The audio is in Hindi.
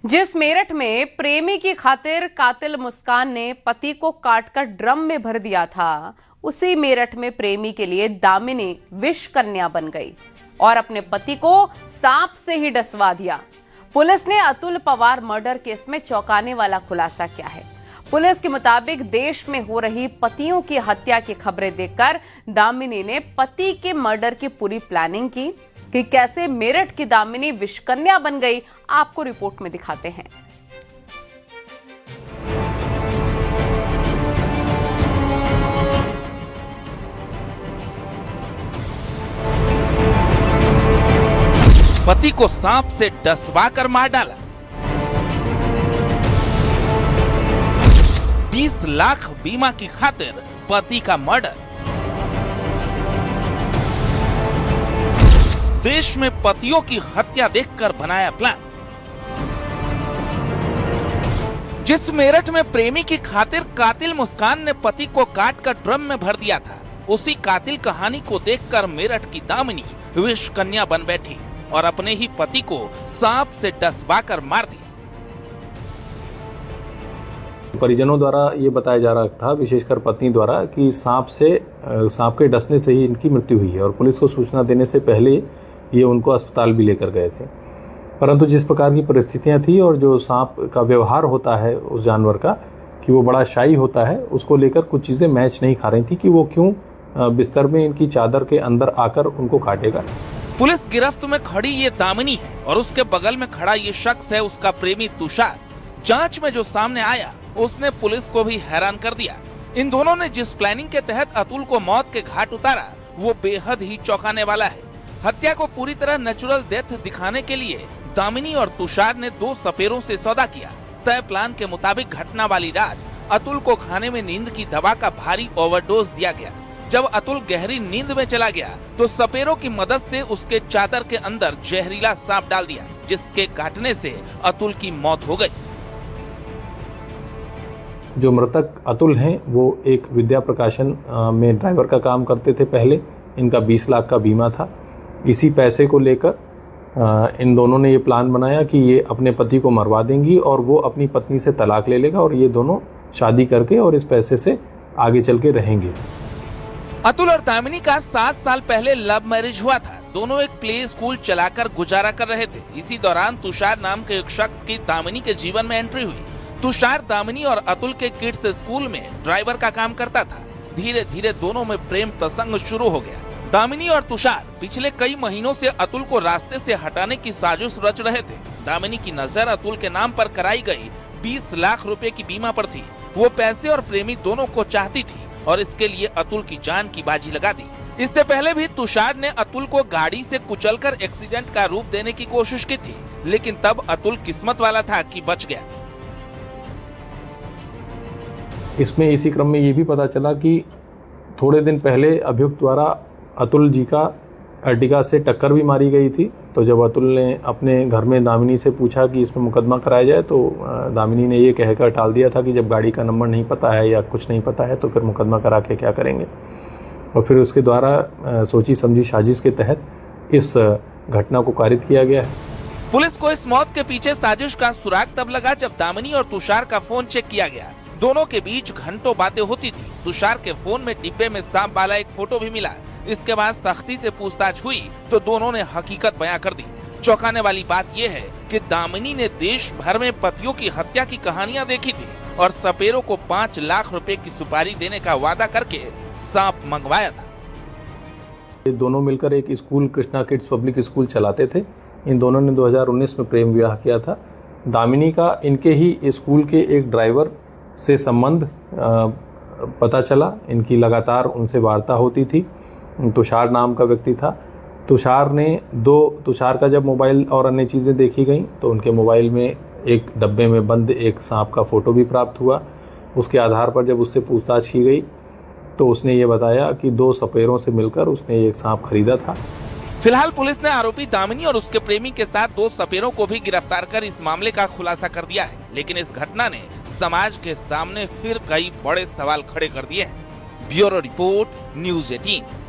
जिस मेरठ में प्रेमी की खातिर कातिल मुस्कान ने पति को काटकर ड्रम में भर दिया था, उसी मेरठ में प्रेमी के लिए दामिनी विष कन्या बन गई और अपने पति को सांप से ही डसवा दिया। पुलिस ने अतुल पवार मर्डर केस में चौंकाने वाला खुलासा किया है। पुलिस के मुताबिक देश में हो रही पतियों की हत्या की खबरें देखकर दामिनी ने पति के मर्डर की पूरी प्लानिंग की कि कैसे मेरठ की दामिनी विषकन्या बन गई, आपको रिपोर्ट में दिखाते हैं। पति को सांप से डसवा कर मार डाला। 20 लाख बीमा की खातिर पति का मर्डर। देश में पतियों की हत्या देखकर बनाया प्लान। जिस मेरठ में प्रेमी की खातिर कातिल मुस्कान ने पति को काटकर ड्रम में भर दिया था, उसी कातिल कहानी को देखकर मेरठ की दामिनी विष कन्या बन बैठी और अपने ही पति को सांप से डसवाकर मार दिया। परिजनों द्वारा ये बताया जा रहा था, विशेषकर पत्नी द्वारा, कि सांप के डसने से ही इनकी मृत्यु हुई है और पुलिस को सूचना देने से पहले ये उनको अस्पताल भी लेकर गए थे। परंतु जिस प्रकार की परिस्थितियां थी और जो सांप का व्यवहार होता है उस जानवर का, कि वो बड़ा शाई होता है, उसको लेकर कुछ चीज़ें मैच नहीं खा रही थी कि वो क्यों बिस्तर में इनकी चादर के अंदर आकर उनको काटेगा। पुलिस गिरफ्त में खड़ी ये दामिनी है और उसके बगल में खड़ा ये शख्स है उसका प्रेमी तुषार। जांच में जो सामने आया उसने पुलिस को भी हैरान कर दिया। इन दोनों ने जिस प्लानिंग के तहत अतुल को मौत के घाट उतारा, वो बेहद ही चौंकाने वाला है। हत्या को पूरी तरह नेचुरल डेथ दिखाने के लिए दामिनी और तुषार ने 2 सपेरों से सौदा किया। तय प्लान के मुताबिक घटना वाली रात अतुल को खाने में नींद की दवा का भारी ओवरडोज दिया गया। जब अतुल गहरी नींद में चला गया तो सपेरों की मदद से उसके चादर के अंदर जहरीला सांप डाल दिया, जिसके काटने से अतुल की मौत हो गई। जो मृतक अतुल हैं वो एक विद्या प्रकाशन में ड्राइवर का काम करते थे पहले। इनका 20 लाख का बीमा था। इसी पैसे को लेकर इन दोनों ने ये प्लान बनाया कि ये अपने पति को मरवा देंगी और वो अपनी पत्नी से तलाक ले लेगा और ये दोनों शादी करके और इस पैसे से आगे चल के रहेंगे। अतुल और दामिनी का 7 साल पहले लव मैरिज हुआ था। दोनों एक प्ले स्कूल चलाकर गुजारा कर रहे थे। इसी दौरान तुषार नाम के एक शख्स की दामिनी के जीवन में एंट्री हुई। तुषार दामिनी और अतुल के किड्स स्कूल में ड्राइवर का काम करता था। धीरे धीरे दोनों में प्रेम प्रसंग शुरू हो गया। दामिनी और तुषार पिछले कई महीनों से अतुल को रास्ते से हटाने की साजिश रच रहे थे। दामिनी की नजर अतुल के नाम पर कराई गई 20 लाख रुपए की बीमा पर थी। वो पैसे और प्रेमी दोनों को चाहती थी और इसके लिए अतुल की जान की बाजी लगा दी। इससे पहले भी तुषार ने अतुल को गाड़ी से कुचलकर एक्सीडेंट का रूप देने की कोशिश की थी, लेकिन तब अतुल किस्मत वाला था कि बच गया। इसमें इसी क्रम में ये भी पता चला कि थोड़े दिन पहले अभियुक्त द्वारा अतुल जी का अर्टिगा से टक्कर भी मारी गई थी। तो जब अतुल ने अपने घर में दामिनी से पूछा कि इसमें मुकदमा कराया जाए, तो दामिनी ने ये कहकर टाल दिया था कि जब गाड़ी का नंबर नहीं पता है या कुछ नहीं पता है तो फिर मुकदमा करा के क्या करेंगे। और फिर उसके द्वारा सोची समझी साजिश के तहत इस घटना को कारित किया गया है। पुलिस को इस मौत के पीछे साजिश का सुराग तब लगा जब दामिनी और तुषार का फोन चेक किया गया। दोनों के बीच घंटों बातें होती थी। तुषार के फोन में डिब्बे में सांप वाला एक फोटो भी मिला। इसके बाद सख्ती से पूछताछ हुई तो दोनों ने हकीकत बयां कर दी। चौंकाने वाली बात यह है कि दामिनी ने देश भर में पतियों की हत्या की कहानियां देखी थी और सपेरों को 5 लाख रुपए की सुपारी देने का वादा करके सांप मंगवाया था। ये दोनों मिलकर एक school, Krishna kids public school चलाते थे। इन दोनों ने 2019 में प्रेम विवाह किया था। दामिनी का इनके ही स्कूल के एक ड्राइवर से संबंध पता चला। इनकी लगातार उनसे वार्ता होती थी। तुषार नाम का व्यक्ति था। तुषार का जब मोबाइल और अन्य चीज़ें देखी गईं तो उनके मोबाइल में एक डब्बे में बंद एक सांप का फोटो भी प्राप्त हुआ। उसके आधार पर जब उससे पूछताछ की गई तो उसने ये बताया कि 2 सपेरों से मिलकर उसने एक सांप खरीदा था। फिलहाल पुलिस ने आरोपी दामिनी और उसके प्रेमी के साथ 2 सपेरों को भी गिरफ्तार कर इस मामले का खुलासा कर दिया है। लेकिन इस घटना ने समाज के सामने फिर कई बड़े सवाल खड़े कर दिए हैं। Bureau report, news 18।